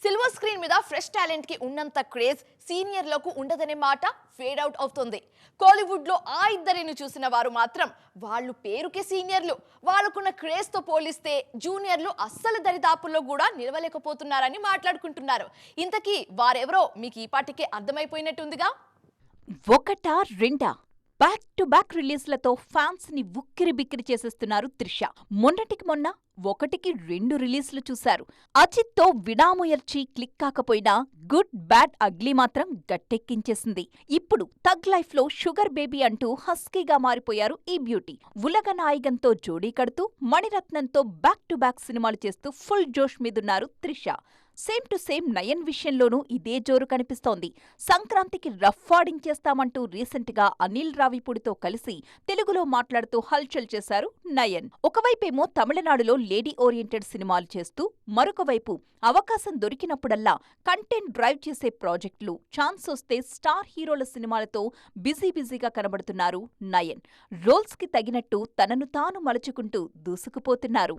Silver screen మీద fresh talent కి ఉన్నంత క్రేజ్ సీనియర్లకు ఉండదనే మాట ఫేడ్ అవుట్ అవుతుంది. కోలీవుడ్ లో ఆ ఇద్దరిని చూసిన వారు మాత్రం వాళ్ళు పేరుకే సీనియర్లు, వాళ్ళకున్న క్రేజ్ తో పోలిస్తే జూనియర్లు అస్సలు దరిదాపుల్లో కూడా నిలవలేకపోతున్నారని మాట్లాడుకుంటున్నారు. ఇంతకీ వారెవరో మీకు ఈ పాటికే అర్థమైపోయినట్టుందిగా. ఒకటా రెండా బ్యాక్ టు బ్యాక్ రిలీజ్లతో ఫ్యాన్స్ ని ఉక్కిరిబిక్కిరి చేసేస్తున్నారు త్రిష. మొన్నటికి మొన్న ఒకటికి 2 రిలీజ్లు చూశారు. అజిత్ తో విడాముయర్చి క్లిక్ కాకపోయినా గుడ్ బ్యాడ్ అగ్లీ మాత్రం గట్టెక్కించేసింది. ఇప్పుడు థగ్ లైఫ్ లో షుగర్ బేబీ అంటూ హస్కీగా మారిపోయారు ఈ బ్యూటీ. ఉలగ నాయగంతో జోడీ కడుతూ మణిరత్నంతో బ్యాక్ టు బ్యాక్ సినిమాలు చేస్తూ ఫుల్ జోష్ మీదున్నారు Trisha. Same to same Nayan విషయంలోనూ ఇదే జోరు కనిపిస్తోంది. సంక్రాంతికి రఫ్ ఆడించేస్తామంటూ రీసెంట్ గా అనిల్ రావిపూడితో కలిసి తెలుగులో మాట్లాడుతూ హల్చల్ చేశారు నయన్. ఒకవైపేమో తమిళనాడులో లేడీ ఓరియంటెడ్ సినిమాలు చేస్తూ, మరొకవైపు అవకాశం దొరికినప్పుడల్లా కంటెంట్ డ్రైవ్ చేసే ప్రాజెక్టులు, ఛాన్స్ వస్తే స్టార్ హీరోల సినిమాలతో బిజీగా కనబడుతున్నారు నయన్. రోల్స్ కి తగినట్టు తనను తాను మలుచుకుంటూ దూసుకుపోతున్నారు.